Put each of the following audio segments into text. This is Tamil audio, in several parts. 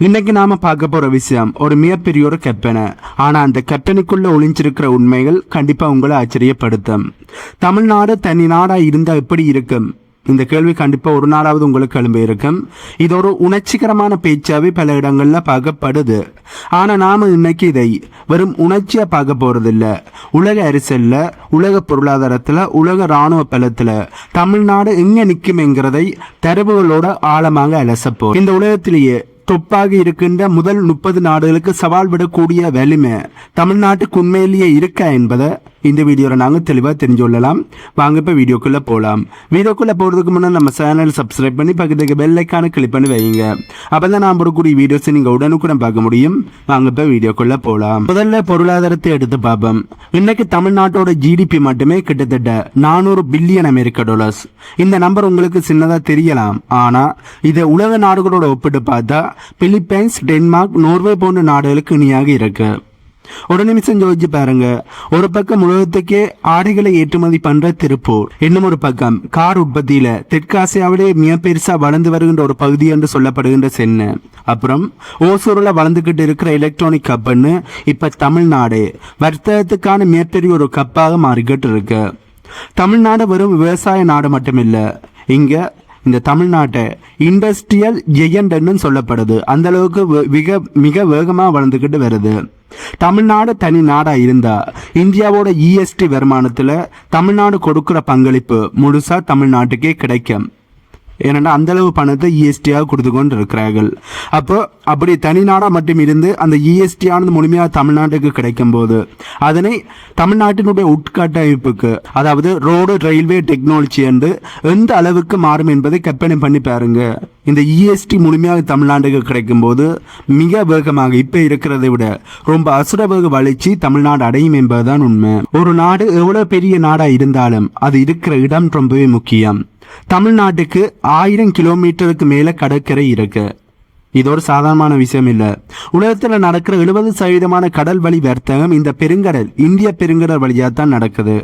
இன்னைக்கு நாம பார்க்க போற விஷயம் ஒரு மிகப்பெரிய ஒரு கற்பனை. ஆனா அந்த கற்பனைக்குள்ள ஒளிஞ்சிருக்கிற உண்மைகள் கண்டிப்பா உங்களை ஆச்சரியப்படுத்தும். தமிழ்நாடு தனி நாடா இருந்தா எப்படி இருக்கும்? இந்த கேள்வி கண்டிப்பா ஒரு நாளாவது உங்களுக்கு எழும்பி இருக்கும். இது ஒரு உணர்ச்சிகரமான பேச்சாவே பல இடங்கள்ல பார்க்கப்படுது. ஆனா நாம இன்னைக்கு இதை வெறும் உணர்ச்சியா பார்க்க போறது இல்ல. உலக அரசியல்ல, உலக பொருளாதாரத்துல, உலக இராணுவ பலத்துல தமிழ்நாடு எங்க நிற்கும்ங்கிறதை தரவுகளோட ஆழமாக அலசப்போம். இந்த உலகத்திலேயே தொப்பாக இருக்கின்ற முதல் 30 நாடுகளுக்கு சவால் விடக்கூடிய வலிமை தமிழ்நாட்டுக்கு உண்மையிலேயே இருக்கா என்பதை இந்த வீடியோவில் நாங்கள் தெளிவாக தெரிஞ்சு கொள்ளலாம். வாங்க இப்போ வீடியோக்குள்ளே போகலாம். வீடியோக்குள்ளே போகிறதுக்கு முன்னாடி நம்ம சேனல் சப்ஸ்கிரைப் பண்ணி பக்கத்துக்கு பெல் ஐக்கானை கிளிக் பண்ணி வைங்க. அப்போ தான் நான் போடக்கூடிய வீடியோஸை நீங்கள் உடனுக்குடன் பார்க்க முடியும். வாங்க இப்போ வீடியோக்குள்ளே போகலாம். முதல்ல பொருளாதாரத்தை எடுத்து பார்ப்போம். இன்னைக்கு தமிழ்நாட்டோட ஜிடிபி மட்டுமே கிட்டத்தட்ட 400 பில்லியன் அமெரிக்க டாலர்ஸ். இந்த நம்பர் உங்களுக்கு சின்னதாக தெரியலாம். ஆனால் இதை உலக நாடுகளோட ஒப்பிட்டு பார்த்தா பிலிப்பைன்ஸ், டென்மார்க், நோர்வே போன்ற நாடுகளுக்கு இணையாக இருக்கு. ஒரு நிமிஷம் யோசிச்சு பாருங்க. ஒரு பக்கம் உலகத்துக்கே ஆடைகளை ஏற்றுமதி பண்ற திருப்பூர், இன்னும் ஒரு பக்கம் கார் உற்பத்தியில தெற்காசியாவிலே மிக பெருசா வளர்ந்து வருகின்ற ஒரு பகுதி என்று சொல்லப்படுகின்ற சென்னை, அப்புறம் ஓசூர்ல வளர்ந்துகிட்டு இருக்கிற எலக்ட்ரானிக் கப்புன்னு இப்ப தமிழ்நாடு வர்த்தகத்துக்கான மிகப்பெரிய ஒரு கப்பாக மாறிக்கிட்டு இருக்கு. தமிழ்நாடு வெறும் விவசாய நாடு மட்டுமில்ல, இங்க இந்த தமிழ்நாட்டை இண்டஸ்ட்ரியல் ஜெயண்ட்னு சொல்லப்படுது. அந்த அளவுக்கு மிக வேகமாக வளர்ந்துக்கிட்டு வருது. தமிழ்நாடு தனி நாடா இருந்தா இந்தியாவோட இஎஸ்டி வருமானத்துல தமிழ்நாடு கொடுக்கிற பங்களிப்பு முழுசா தமிழ்நாட்டுக்கே கிடைக்கும். ஏன்னா அந்த அளவு பணத்தை இஎஸ்டியாக கொடுத்து கொண்டு இருக்கிறார்கள். அப்போ அப்படி தனிநாடா மட்டும் இருந்து அந்த இஎஸ்டி ஆனது முழுமையாக தமிழ்நாட்டுக்கு கிடைக்கும் போது அதனை தமிழ்நாட்டினுடைய உட்கட்டமைப்புக்கு, அதாவது ரோடு, ரயில்வே டெக்னாலஜி என்று எந்த அளவுக்கு மாறும் என்பதை கற்பனை பண்ணி பாருங்க. இந்த இஎஸ்டி முழுமையாக தமிழ்நாட்டுக்கு கிடைக்கும் போது மிக வேகமாக இப்ப இருக்கிறதை விட ரொம்ப அசுரவேக வளர்ச்சி தமிழ்நாடு அடையும் என்பதுதான் உண்மை. ஒரு நாடு எவ்வளவு பெரிய நாடா இருந்தாலும் அது இருக்கிற இடம் ரொம்பவே முக்கியம். தமிழ்நாட்டுக்கு 1000 கிலோமீட்டருக்கு மேல கடற்கரை இருக்கு. இது ஒரு சாதாரணமான விஷயம் இல்ல. உலகத்துல நடக்கிற 70% கடல் வழி வர்த்தகம் இந்த பெருங்கடல், இந்திய பெருங்கடல் வழியா தான் நடக்குது.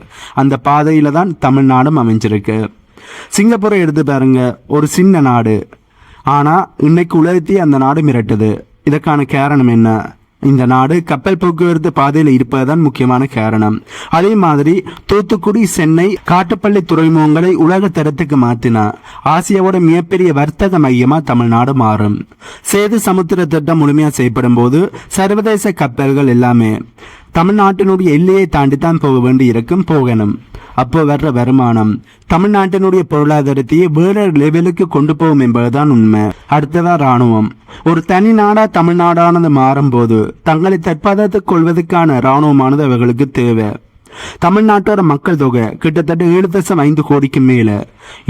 அந்த பாதையில தான் தமிழ்நாடும் அமைஞ்சிருக்கு. சிங்கப்பூரை எடுத்து பாருங்க, ஒரு சின்ன நாடு. ஆனா இன்னைக்கு உலகத்தையே அந்த நாடு மிரட்டுது. இதற்கான காரணம் என்ன? இந்த நாடு கப்பல் போக்குவரத்து பாதையில் இருப்பதுதான் முக்கியமான காரணம். அதே மாதிரி தூத்துக்குடி, சென்னை, காட்டுப்பள்ளி துறைமுகங்களை உலக தரத்துக்கு மாத்தினா ஆசியாவோட மிகப்பெரிய வர்த்தக மையமா தமிழ்நாடு மாறும். சேது சமுத்திர திட்டம் முழுமையா செய்யப்படும் போது சர்வதேச கப்பல்கள் எல்லாமே தமிழ்நாட்டினுடைய எல்லையை தாண்டித்தான் போக வேண்டி இருக்கும், போகணும். அப்போ வர்ற வருமானம் தமிழ்நாட்டினுடைய பொருளாதாரத்தையே வேற லெவலுக்கு கொண்டு போகும் என்பதுதான் உண்மை. அடுத்ததான் ராணுவம். ஒரு தனி நாடா தமிழ்நாடானது மாறும்போது தங்களை தற்பாதுகாத்துக் கொள்வதற்கான ராணுவமானது அவர்களுக்கு தேவை. தமிழ்நாட்டோட மக்கள் தொகை கிட்டத்தட்ட 7.5 கோடிக்கு மேல.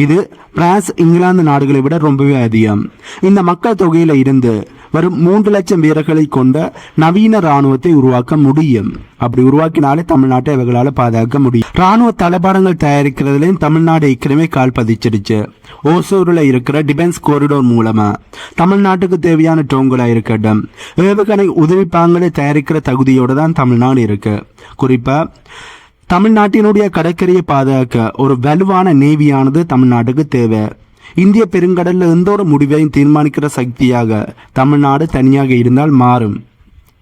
இது பிரான்ஸ், இங்கிலாந்து நாடுகளை விட ரொம்பவே அதிகம். இந்த மக்கள் தொகையில இருந்து வரும் 3 லட்சம் வீரர்களை கொண்ட நவீன ராணுவத்தை உருவாக்க முடியும். அப்படி உருவாக்கினாலே தமிழ்நாட்டை இவர்களால் பாதுகாக்க முடியும். ராணுவ தளபாடங்கள் தயாரிக்கிறதுலையும் தமிழ்நாடு ஏற்கனவே கால் பதிச்சிருச்சு. ஓசூரில் இருக்கிற டிஃபென்ஸ் காரிடோர் மூலமா தமிழ்நாட்டுக்கு தேவையான டோங்களா இருக்கட்டும், ஏவுகணை உதவிப்பாங்களை தயாரிக்கிற தகுதியோடு தான் தமிழ்நாடு இருக்கு. குறிப்பா தமிழ்நாட்டினுடைய கடற்கரையை பாதுகாக்க ஒரு வலுவான நேவியானது தமிழ்நாட்டுக்கு தேவை. இந்திய பெருங்கடல்ல எந்த ஒரு முடிவையும் தீர்மானிக்கிற சக்தியாக தமிழ்நாடு தனியாக இருந்தால் மாறும்.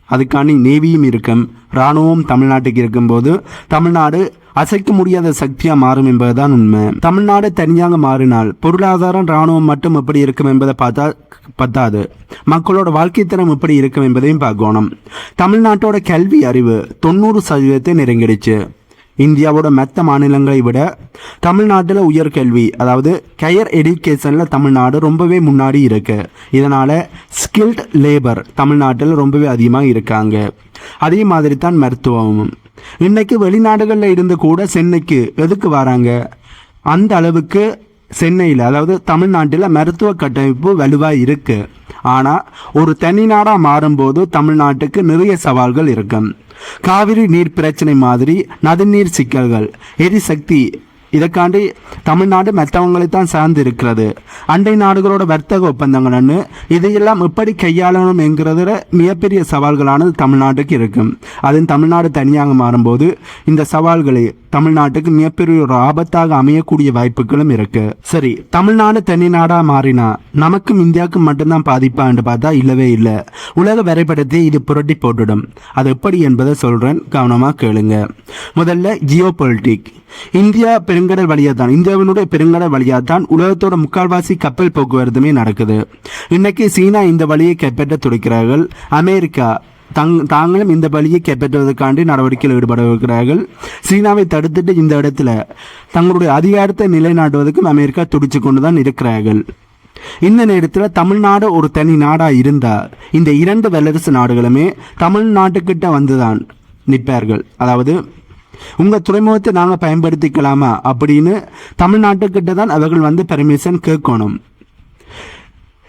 அதுக்காண்டி நேவியும் இருக்கும், இராணுவம் தமிழ்நாட்டுக்கு இருக்கும்போது தமிழ்நாடு அசைக்க முடியாத சக்தியா மாறும் என்பதுதான் உண்மை. தமிழ்நாடு தனியாக மாறினால் பொருளாதாரம், இராணுவம் மட்டும் எப்படி இருக்கும் என்பதை பார்த்தா பத்தாது. மக்களோட வாழ்க்கை தரம் எப்படி இருக்கும் என்பதையும் பார்க்கணும். தமிழ்நாட்டோட கல்வி அறிவு 90% நெருங்கிடுச்சு. இந்தியாவோட மற்ற மாநிலங்களை விட தமிழ்நாட்டில் உயர்கல்வி, அதாவது ஹையர் எஜுகேஷனில் தமிழ்நாடு ரொம்பவே முன்னாடி இருக்கு. இதனால ஸ்கில்ட் லேபர் தமிழ்நாட்டில் ரொம்பவே அதிகமாக இருக்காங்க. அதே மாதிரி தான் மருத்துவமும். இன்னைக்கு வெளிநாடுகளில் இருந்து கூட சென்னைக்கு எதுக்கு வராங்க? அந்த அளவுக்கு சென்னையில், அதாவது தமிழ்நாட்டில் மருத்துவ கட்டமைப்பு வலுவாக இருக்கு. ஆனால் ஒரு தனி நாடாக மாறும்போது தமிழ்நாட்டுக்கு நிறைய சவால்கள் இருக்கும். காவிரி நீர் பிரச்சனை மாதிரி நதிநீர் சிக்கல்கள், எரிசக்தி, இதற்காண்டி தமிழ்நாடு மற்றவங்களை தான் சார்ந்து இருக்கிறது. அண்டை நாடுகளோட வர்த்தக ஒப்பந்தங்கள்னு இதையெல்லாம் எப்படி கையாளணும் என்கிறதுல மிகப்பெரிய சவால்களானது தமிழ்நாட்டுக்கு இருக்கும். அதன் தமிழ்நாடு தனியாக மாறும்போது இந்த சவால்களை தமிழ்நாட்டுக்கு மிகப்பெரிய ஒரு ஆபத்தாக அமையக்கூடிய வாய்ப்புகளும் இருக்கு. சரி, தமிழ்நாடு தனி நாடா மாறினா நமக்கும் இந்தியாவுக்கும் மட்டும்தான் பாதிப்பான்னு பார்த்தா இல்லவே இல்லை. உலக வரைபடத்தை இது புரட்டி போட்டுடும். அது எப்படி என்பதை சொல்றேன், கவனமா கேளுங்க. முதல்ல ஜியோ பொலிட்டிக். இந்தியா பெருங்கடல் வழியா தான், இந்தியாவினுடைய பெருங்கடல் வழியா தான் உலகத்தோட முக்கால்வாசி கப்பல் போக்குவரத்துமே நடக்குது. இன்னைக்கு சீனா இந்த வழியை கைப்பற்ற துடிக்கிறார்கள். அமெரிக்கா தாங்களும் இந்த வழியை கைப்பற்றுவதற்காண்டி நடவடிக்கையில் ஈடுபட இருக்கிறார்கள். சீனாவை தடுத்துட்டு இந்த இடத்துல தங்களுடைய அதிகாரத்தை நிலைநாட்டுவதற்கும் அமெரிக்கா துடிச்சு கொண்டுதான் இருக்கிறார்கள். இந்த நேரத்தில் தமிழ்நாடு ஒரு தனி நாடா இருந்தா இந்த இரண்டு வல்லரசு நாடுகளுமே தமிழ்நாட்டுக்கிட்ட வந்துதான் நிற்பார்கள். அதாவது உங்க துறைமுகத்தை நாங்கள் பயன்படுத்திக்கலாமா அப்படின்னு தமிழ்நாட்டுக்கிட்ட தான் அவர்கள் வந்து பெர்மிஷன் கேட்கணும்.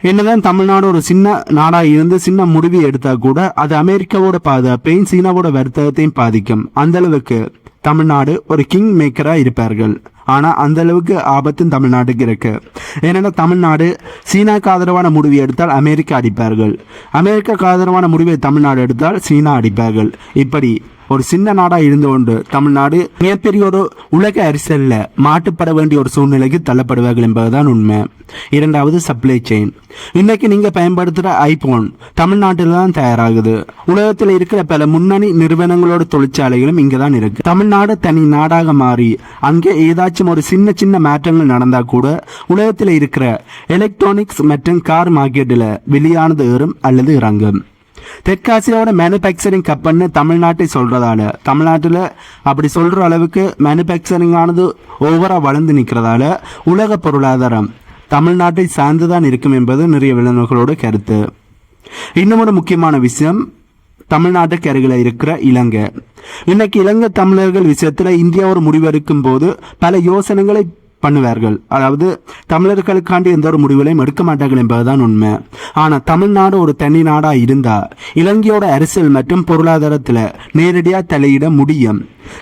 என்னதான் தமிழ்நாடு ஒரு சின்ன நாடா இருந்து சின்ன முடிவை எடுத்தா கூட அது அமெரிக்காவோட பாதுகாப்பையும் சீனாவோட வர்த்தகத்தையும் பாதிக்கும். அந்த அளவுக்கு தமிழ்நாடு ஒரு கிங் மேக்கரா இருப்பார்கள். ஆனா அந்த அளவுக்கு ஆபத்தும் தமிழ்நாட்டுக்கு இருக்கு. ஏன்னா தமிழ்நாடு சீனாக்கு ஆதரவான முடிவை எடுத்தால் அமெரிக்கா அடிப்பார்கள், அமெரிக்காவுக்கு ஆதரவான முடிவை தமிழ்நாடு எடுத்தால் சீனா அடிப்பார்கள். இப்படி ஒரு சின்ன நாடா இருந்து கொண்டு தமிழ்நாடு மிகப்பெரிய ஒரு உலக அரசியல்ல மாட்டுப்பட வேண்டிய ஒரு சூழ்நிலைக்கு தள்ளப்படுவார்கள் என்பதுதான் உண்மை. இரண்டாவது சப்ளை செயின். இன்னைக்கு நீங்க பயன்படுத்துற ஐபோன் தமிழ்நாட்டில் தான் தயாராகுது. உலகத்தில் இருக்கிற பல முன்னணி நிறுவனங்களோட தொழிற்சாலைகளும் இங்கதான் இருக்கு. தமிழ்நாடு தனி நாடாக மாறி அங்கே ஏதாச்சும் ஒரு சின்ன சின்ன மாற்றங்கள் நடந்தா கூட உலகத்தில் இருக்கிற எலக்ட்ரானிக்ஸ் மற்றும் கார் மார்க்கெட்டில் வெளியானது ஏறும் அல்லது இறங்கும். தெற்காசியாவோட மேனுபேக்சரிங் கப்பல்னு தமிழ்நாட்டை சொல்றதால, தமிழ்நாட்டில் அப்படி சொல்ற அளவுக்கு மேனுபேக்சரிங் ஆனது ஓவரா வளர்ந்து நிற்கிறதால உலக பொருளாதாரம் தமிழ்நாட்டை சார்ந்துதான் இருக்கும் என்பது நிறைய விளைஞர்களோட கருத்து. இன்னும் ஒரு முக்கியமான விஷயம், தமிழ்நாட்டுக்கு அருகில் இருக்கிற இலங்கை. இன்னைக்கு இலங்கை தமிழர்கள் விஷயத்துல இந்தியா ஒரு முடிவெடுக்கும் போது பல யோசனைகளை பண்ணுவார்கள். அதாவது தமிழர்களுக்காண்டி எந்த ஒரு முடிவுகளையும் எடுக்க மாட்டார்கள் என்பதுதான் உண்மை. ஆனா தமிழ்நாடு ஒரு தனி நாடா இருந்தா இலங்கையோட அரசியல் மற்றும் பொருளாதாரத்துல நேரடியா தலையிட முடியும்.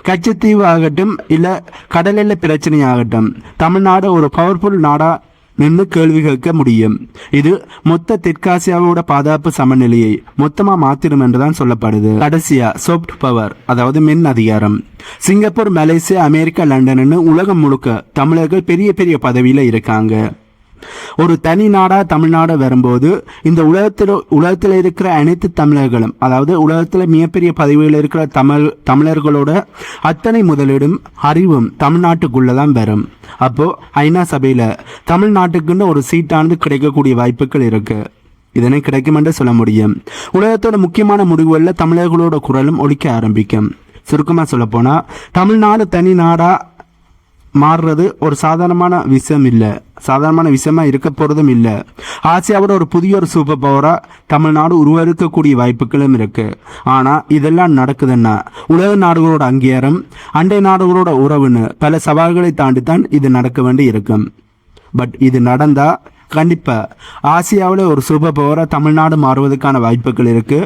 கச்சத்தீவு ஆகட்டும் இல்ல கடல் எல்லை பிரச்சனை ஆகட்டும், தமிழ்நாடு ஒரு பவர்ஃபுல் நாடா நின்று கேள்வி கேட்க முடியும். இது மொத்த தெற்காசியாவோட பாதுகாப்பு சமநிலையை மொத்தமா மாத்திரும் என்றுதான் சொல்லப்படுது. கடைசியா சாஃப்ட் பவர், அதாவது மின் அதிகாரம். சிங்கப்பூர், மலேசியா, அமெரிக்கா, லண்டன்னு உலகம் முழுக்க தமிழர்கள் பெரிய பெரிய பதவியில இருக்காங்க. ஒரு தனி நாடா தமிழ்நாடு வரும்போது இந்த உலகத்தில் இருக்கிற அனைத்து தமிழர்களும், அதாவது உலகத்தில் மிகப்பெரிய பதவியில் இருக்கிற தமிழர்களோட அத்தனை முதலீடும் அறிவும் தமிழ்நாட்டுக்குள்ளதான் வரும். அப்போ ஐநா சபையில தமிழ்நாட்டுக்குன்னு ஒரு சீட்டானது கிடைக்கக்கூடிய வாய்ப்புகள் இருக்கு. இதனை கிடைக்கும் என்று சொல்ல முடியும். உலகத்தோட முக்கியமான முடிவுகளில் தமிழர்களோட குரலும் ஒலிக்க ஆரம்பிக்கும். சுருக்கமா சொல்ல போனா தமிழ்நாடு தனி நாடா மாறுறது ஒரு சாதாரணமான விஷயம் இல்லை, சாதாரணமான விஷயமா இருக்க போறதும் இல்லை. ஆசியாவோட ஒரு புதிய ஒரு சூப்பர் பவரா தமிழ்நாடு உருவெடுக்கக்கூடிய வாய்ப்புகளும் இருக்கு. ஆனா இதெல்லாம் நடக்குதுன்னா உலக நாடுகளோட அங்கீகாரம், அண்டை நாடுகளோட உறவுன்னு பல சவால்களை தாண்டித்தான் இது நடக்க வேண்டி இருக்கும். பட் இது நடந்தா கண்டிப்பா ஆசியாவில் ஒரு சூப்பர் பவரா தமிழ்நாடு மாறுவதற்கான வாய்ப்புகள் இருக்கு.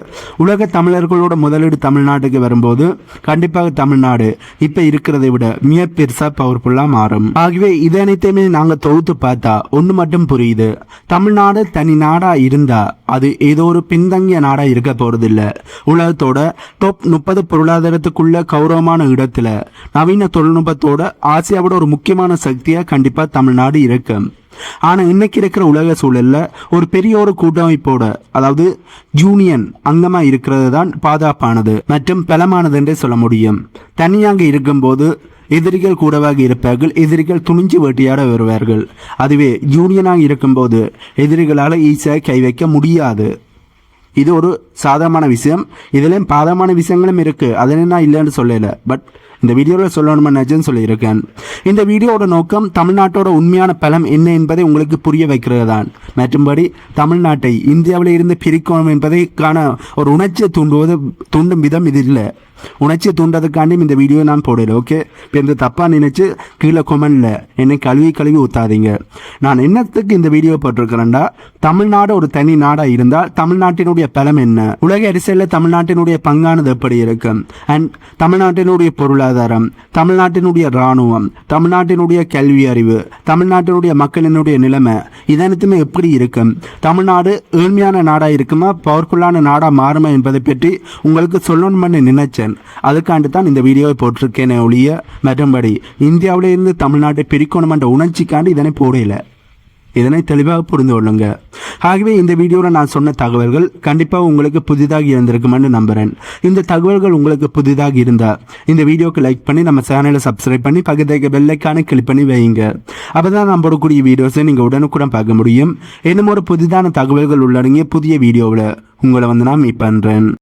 உலக தமிழர்களோட முதலீடு தமிழ்நாட்டுக்கு வரும்போது கண்டிப்பாக தமிழ்நாடு இப்ப இருக்கிறதை விட மிக பெருசா பவர்ஃபுல்லா மாறும். ஆகவே இது அனைத்தையுமே நாங்க தொகுத்து பார்த்தா ஒண்ணு மட்டும் புரியுது, தமிழ்நாடு தனி நாடா இருந்தா அது ஏதோ ஒரு பின்தங்கிய நாடா இருக்க போறது இல்ல. உலகத்தோட டாப் 30 பொருளாதாரத்துக்குள்ள கௌரவமான இடத்துல நவீன தொழில்நுட்பத்தோட ஆசியாவோட ஒரு முக்கியமான சக்தியா கண்டிப்பா தமிழ்நாடு இருக்கு. ஆனா இன்னைக்கு இருக்கிற உலக சூழல்ல ஒரு பெரிய ஒரு கூட்டமைப்போட, அதாவது யூனியன் அங்கமா இருக்கிறது தான் பாதுகாப்பானது மற்றும் பலமானது என்றே சொல்ல முடியும். தனியாக இருக்கும்போது எதிரிகள் கூடவாக இருப்பார்கள், எதிரிகள் துணிஞ்சு வேட்டையாட வருவார்கள். அதுவே யூனியனாக இருக்கும்போது எதிரிகளால் ஈஸியாக கை வைக்க முடியாது. இது ஒரு சாதாரணமான விஷயம். இதுலயும் பாதமான விஷயங்களும் இருக்கு, அதனை நான் இல்லைன்னு சொல்லல. பட் இந்த வீடியோவில் சொல்லணும்னு நினைச்சுன்னு சொல்லியிருக்கேன். இந்த வீடியோட நோக்கம் தமிழ்நாட்டோட உண்மையான பலம் என்ன என்பதை உங்களுக்கு புரிய வைக்கிறது தான். மற்றும்படி தமிழ்நாட்டை இந்தியாவில் இருந்து பிரிக்கணும் என்பதைக்கான ஒரு உணர்ச்சியை தூண்டும் விதம் இது இல்லை. உணர்ச்சியை தூண்டதுக்காண்டி இந்த வீடியோ நான் போடல. ஓகே, இப்போ இந்த தப்பா நினைச்சு கீழே கொமெண்ட்ல என்னை கழுவி ஊத்தாதீங்க. நான் என்னத்துக்கு இந்த வீடியோ போட்டிருக்கிறேன்டா, தமிழ்நாடு ஒரு தனி நாடா இருந்தால் தமிழ்நாட்டினுடைய பலம் என்ன, உலக அரசியலில் தமிழ்நாட்டினுடைய பங்கானது எப்படி இருக்கும், அண்ட் தமிழ்நாட்டினுடைய பொருளாதாரம், தமிழ்நாட்டினுடைய இராணுவம், தமிழ்நாட்டினுடைய கல்வி அறிவு, தமிழ்நாட்டினுடைய மக்களினுடைய நிலைமை, இதனைத்துமே எப்படி இருக்கும், தமிழ்நாடு ஏழ்மையான நாடா இருக்குமா பவர்ஃபுல்லான நாடா மாறுமா என்பதை பற்றி உங்களுக்கு சொல்லணும்னு நினைச்சேன். இருக்கிறேன். அதுக்காண்டு தான் இந்த வீடியோவை போட்டிருக்கேனே ஒழிய மற்றபடி இந்தியாவில இருந்து தமிழ்நாட்டை பிரிக்கணும் என்ற உணர்ச்சிக்காண்டு இதனை போடல. இதனை தெளிவாக புரிந்து கொள்ளுங்க. ஆகவே இந்த வீடியோவில் நான் சொன்ன தகவல்கள் கண்டிப்பாக உங்களுக்கு புதிதாக இருந்திருக்குமென்னு நம்புகிறேன். இந்த தகவல்கள் உங்களுக்கு புதிதாக இருந்தால் இந்த வீடியோக்கு லைக் பண்ணி நம்ம சேனலை சப்ஸ்கிரைப் பண்ணி பக்கத்துக்கு பெல்லைக்கான கிளிக் பண்ணி வைங்க. அப்போ தான் நம்ம போடக்கூடிய வீடியோஸை நீங்கள் உடனுக்குடன் பார்க்க முடியும். இன்னும் ஒரு புதிதான தகவல்கள் உள்ளடங்கிய புதிய வீடியோவில் உங்களை நான் மீட் பண்ணுறேன்.